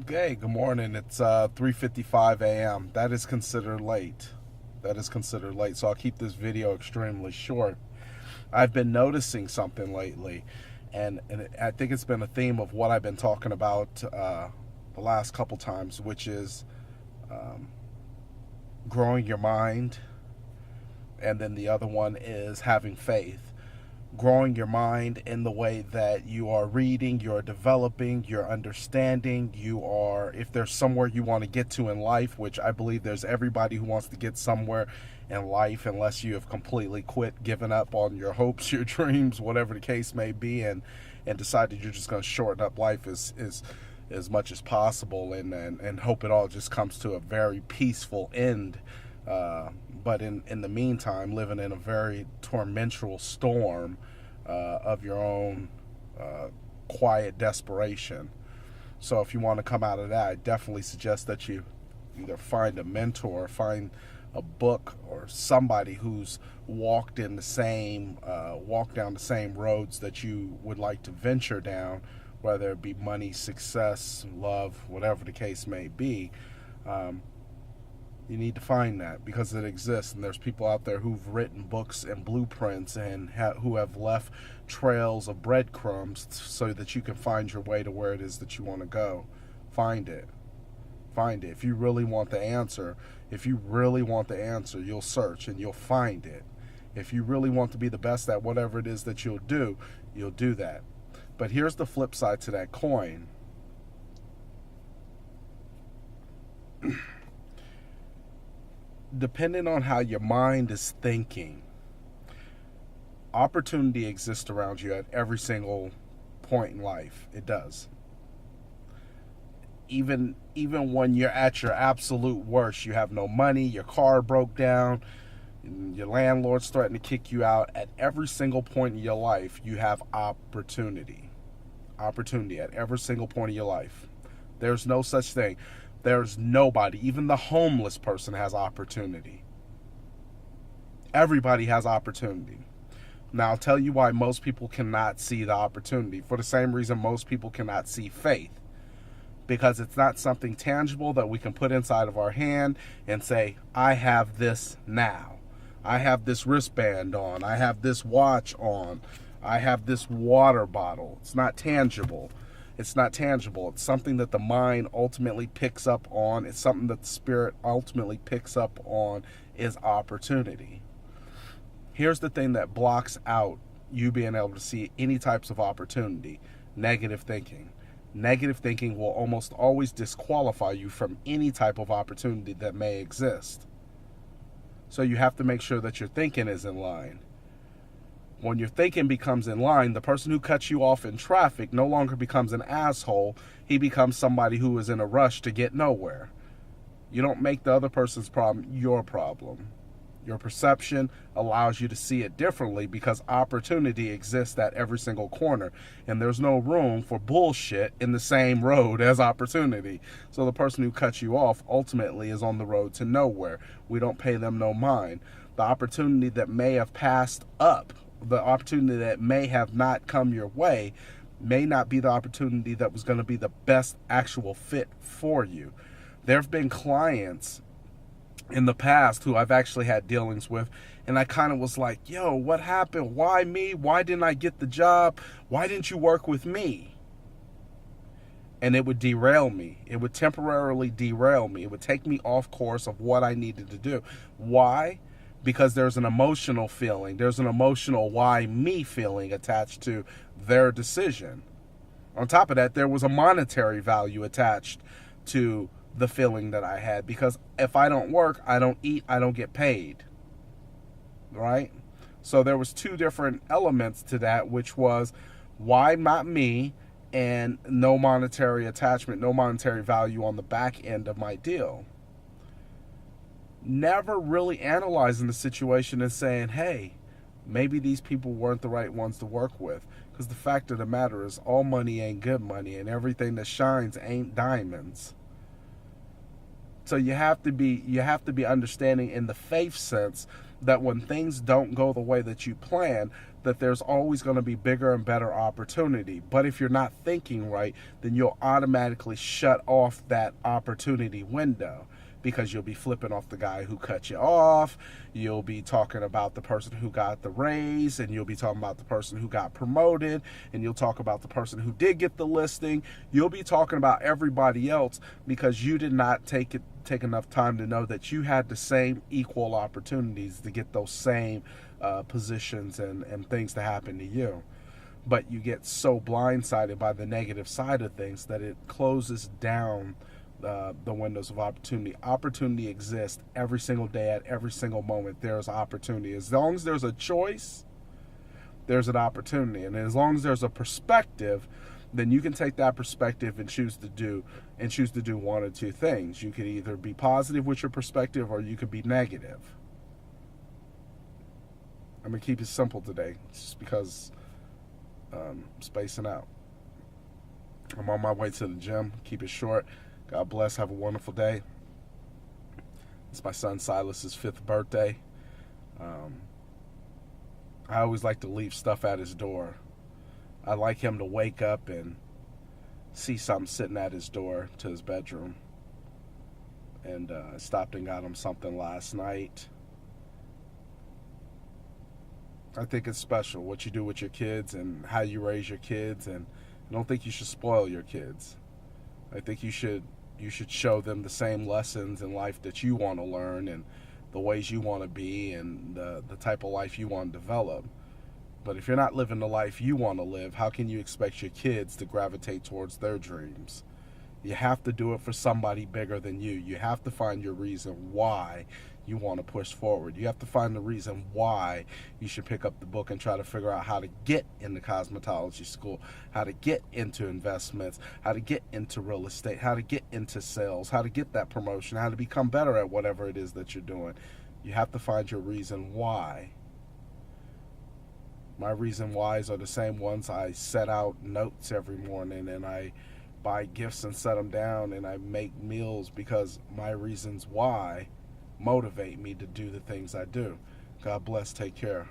Okay, good morning. It's 3:55 a.m. That is considered late. That is considered late. So I'll keep this video extremely short. I've been noticing something lately, and I think it's been a theme of what I've been talking about the last couple times, which is um, growing your mind, and then the other one is having faith. Growing your mind in the way that you are reading, you're developing, you're understanding, you are, if there's somewhere you want to get to in life, which I believe there's everybody who wants to get somewhere in life, unless you have completely quit, given up on your hopes, your dreams, whatever the case may be, and decided you're just going to shorten up life as much as possible and hope it all just comes to a very peaceful end. But in the meantime, living in a very tormentural storm of your own quiet desperation. So if you want to come out of that, I definitely suggest that you either find a mentor, find a book, or somebody who's walked in the same walked down the same roads that you would like to venture down, whether it be money, success, love, whatever the case may be. Um, you need to find that because it exists, and there's people out there who've written books and blueprints and who have left trails of breadcrumbs so that you can find your way to where it is that you want to go. Find it. Find it. If you really want the answer, you'll search and you'll find it. If you really want to be the best at whatever it is that you'll do that. But here's the flip side to that coin. Depending on how your mind is thinking, opportunity exists around you at every single point in life. It does. Even when you're at your absolute worst, you have no money, your car broke down, your landlord's threatening to kick you out. At every single point in your life, you have opportunity. Opportunity at every single point of your life. There's no such thing. There's nobody, even the homeless person has opportunity. Everybody has opportunity. Now, I'll tell you why most people cannot see the opportunity. For the same reason most people cannot see faith. Because it's not something tangible that we can put inside of our hand and say, I have this now. I have this wristband on. I have this watch on. I have this water bottle. It's not tangible. It's not tangible. It's something that the mind ultimately picks up on. It's something that the spirit ultimately picks up on, is opportunity. Here's the thing that blocks out you being able to see any types of opportunity: negative thinking. Negative thinking will almost always disqualify you from any type of opportunity that may exist. So you have to make sure that your thinking is in line. When your thinking becomes in line, the person who cuts you off in traffic no longer becomes an asshole. He becomes somebody who is in a rush to get nowhere. You don't make the other person's problem your problem. Your perception allows you to see it differently because opportunity exists at every single corner. And there's no room for bullshit in the same road as opportunity. So the person who cuts you off ultimately is on the road to nowhere. We don't pay them no mind. The opportunity that may have passed up, the opportunity that may have not come your way, may not be the opportunity that was going to be the best actual fit for you. There have been clients in the past who I've actually had dealings with, and I kind of was like, yo, what happened? Why me? Why didn't I get the job? Why didn't you work with me? And it would derail me. It would temporarily derail me. It would take me off course of what I needed to do. Why? Because there's an emotional feeling. There's an emotional why me feeling attached to their decision. On top of that, there was a monetary value attached to the feeling that I had, because if I don't work, I don't eat, I don't get paid. Right? So there was two different elements to that, which was why not me, and no monetary attachment, no monetary value on the back end of my deal. Never really analyzing the situation and saying, hey, maybe these people weren't the right ones to work with. Because the fact of the matter is, all money ain't good money, and everything that shines ain't diamonds. So you have to be understanding in the faith sense that when things don't go the way that you plan, that there's always going to be bigger and better opportunity. But if you're not thinking right, then you'll automatically shut off that opportunity window, because you'll be flipping off the guy who cut you off. You'll be talking about the person who got the raise, and you'll be talking about the person who got promoted, and you'll talk about the person who did get the listing. You'll be talking about everybody else because you did not take enough time to know that you had the same equal opportunities to get those same positions and things to happen to you. But you get so blindsided by the negative side of things that it closes down the windows of opportunity. Opportunity exists every single day. At every single moment there's opportunity. As long as there's a choice, there's an opportunity. And as long as there's a perspective, then you can take that perspective and choose to do one or two things. You could either be positive with your perspective, or you could be negative. I'm gonna keep it simple today, just because spacing out. I'm on my way to the gym. Keep it short. God bless. Have a wonderful day. It's my son Silas's 5th birthday. I always like to leave stuff at his door. I like him to wake up and see something sitting at his door to his bedroom. And I stopped and got him something last night. I think it's special what you do with your kids and how you raise your kids, and I don't think you should spoil your kids. I think you should show them the same lessons in life that you want to learn, and the ways you want to be, and the type of life you want to develop. But if you're not living the life you want to live, how can you expect your kids to gravitate towards their dreams? You have to do it for somebody bigger than you. You have to find your reason why you want to push forward. You have to find the reason why you should pick up the book and try to figure out how to get into cosmetology school, how to get into investments, how to get into real estate, how to get into sales, how to get that promotion, how to become better at whatever it is that you're doing. You have to find your reason why. My reason whys are the same ones. I set out notes every morning, and I buy gifts and set them down, and I make meals because my reasons why motivate me to do the things I do. God bless. Take care.